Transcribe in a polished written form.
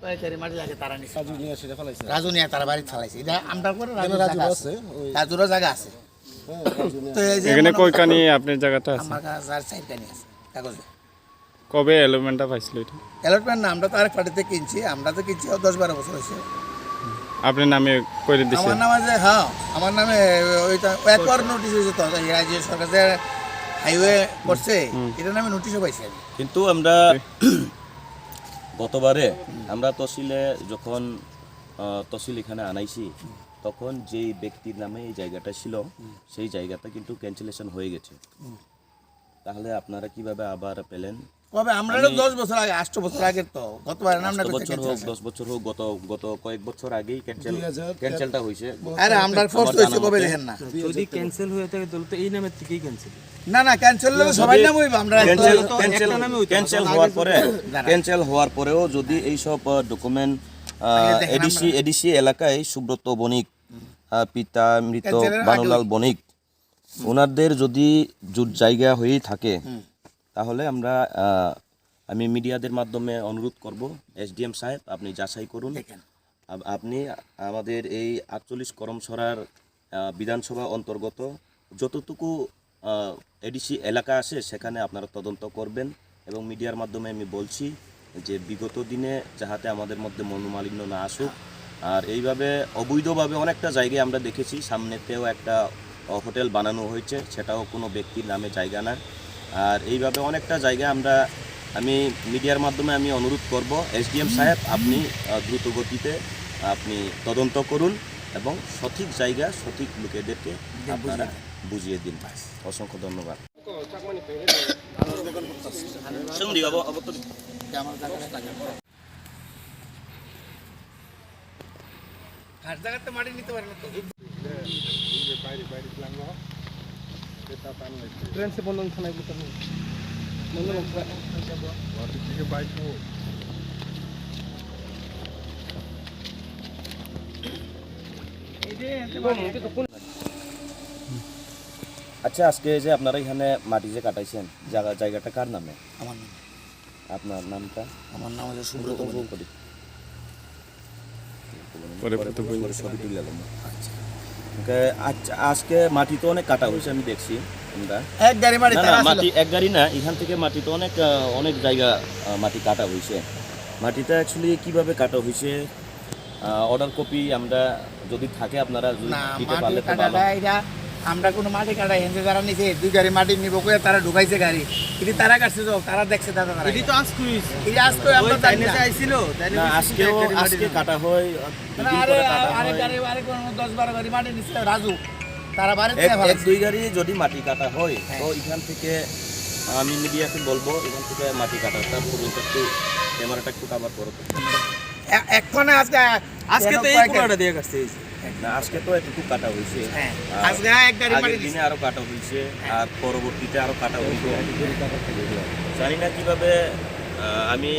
পাইকারি মাটি লাগে তারা নিছে কাজু নিয়ে সেটা ফেলাইছে। রাজু নিয়ে তারা বাড়ি চালাইছে এটা আমরা করে কেন রাজু আছে? ওই রাজুরও জায়গা আছে হ্যাঁ, রাজু নিয়ে তো এই যে এখানে মনে কই করো- কানি আপনার জায়গাটা আছে? আমার কাছে আর চার কানি আছে কাগজে কবে এলোমেন্টটা পাইছিল এটা? অ্যালটমেন্ট না আমরা তো আরেক পার্টিতে কিনছি আমরা তো কিনছি 10-12 বছর হয়েছে আপনার নামে করে দিছে? আমার নামে যে হ্যাঁ আমার নামে ওইটা একবার নোটিশ হয়েছে তো এই রাজ্য সরকার যে হাইওয়ে করছে এটার নামে নোটিশও পাইছি আমি কিন্তু আমরা গতবারে আমরা তহসিলে যখন তহসিল এখানে আনাইছি তখন যেই ব্যক্তির নামে এই জায়গাটা ছিল সেই জায়গাটা কিন্তু ক্যান্সেলেশন হয়ে গেছে। তাহলে আপনারা কিভাবে আবার পেলেন? কবে আমরা 10 বছর আগে 8 বছর আগের তো গতবার নামটা 8 করতে বছর হোক 10 বছর হোক গত কয়েক বছর আগেই ক্যান্সেলটা হয়েছে। আরে আমরা ফোর্স হইছে কবে দেখেন না যদি ক্যান্সেল হয়ে থাকে তাহলে তো এই নামের থেকেই ক্যান্সেল। না না ক্যান্সেল হলে সবাই নাম হইব আমরা ক্যান্সেল হওয়ার পরেও যদি এই সব ডকুমেন্ট এডিসি এলাকায় সুব্রত বণিক, পিতা মৃত ক্যান্সেলের বানুলাল বণিক, ওনাদের যদি জায়গা হয়েই থাকে তাহলে আমি মিডিয়াদের মাধ্যমে অনুরোধ করব, এসডিএম সাহেব আপনি যাচাই করুন। আপনি আমাদের এই 48 করমছড়ার বিধানসভা অন্তর্গত যতটুকু এডিসি এলাকা আছে সেখানে আপনারা তদন্ত করবেন এবং মিডিয়ার মাধ্যমে আমি বলছি যে বিগত দিনে যাহাতে আমাদের মধ্যে মনোমালিন্য না আসুক। আর এইভাবে অবৈধভাবে অনেকটা জায়গায় আমরা দেখেছি, সামনেতেও একটা হোটেল বানানো হয়েছে, সেটাও কোনো ব্যক্তির নামে জায়গা না। আর এইভাবে অনেকটা জায়গায় আমি মিডিয়ার মাধ্যমে আমি অনুরোধ করব, এসডিএম সাহেব আপনি দ্রুত গতিতে আপনি তদন্ত করুন এবং সঠিক জায়গা সঠিক লোকেদেরকে আপনারা বুঝিয়ে দিন। অসংখ্য ধন্যবাদ। হাট জায়গাতে মাটি নিতে পারে না তো ট্রেন সে বন্ধন থানায় বলতে হবে। বন্ধন আচ্ছা, আজকে যে আপনারা এখানে মাটি যে কাটাইছেন জায়গাটা কার নামে? আমার নাম আপনার নামটা? আমার নাম হচ্ছে সুব্রত বণিক। ছবি তুলে এলাম। আচ্ছা, আজকে মাটি তো অনেক কাটা হয়েছে আমি দেখছি আমরা। এক গাড়ি মাটি না, তারা না, ছিল। মাটি এক গাড়ি না, এখান থেকে মাটি তো অনেক জায়গা মাটি কাটা হয়েছে। মাটিটা অ্যাকচুয়ালি কিভাবে কাটা হয়েছে অর্ডার কপি আমরা যদি থাকে আপনারা যদি না দিতে মাটি পারলে তো ভালো। কাটাটা এটা আমরা কোনো মাটি কাটা হেনতে যারা নিছে 2 গাড়ি মাটি নিব কই তারা ঢুকাইছে গাড়ি এটি তারা কাটছে তো তারা দেখছে দাদা তারা এটি তো আজ করিস এই আজকে আমরা ওই তাইনে জানি না। যে আইছিল তাইনে না, আজকে কাটা হয়, দুদিন করে কাটা হয়। আরে গাড়ি আরে কোন 10-12 গাড়ি মাটি নিছে রাজু তারা বাড়িতে এক দুই গাড়ি যদি মাটি কাটা হয় তো এখান থেকে আমি মিডিয়াকে বলবো এখান থেকে মাটি কাটাটা পর্যন্ত একটু ক্যামেরাটা একটু কাভার করো। এক্ষণে আজকে তো এই পুরোটা দিয়ে কাটছে। না, আজকে তো একটু কাটা হয়েছে, হ্যাঁ, আর আজকে এক গাড়ি মাটি আগের দিছে। দিনে আরো কাটা হয়েছে আর পরবর্তীতে আরো কাটা হয়েছে। জানি না কিভাবে আমি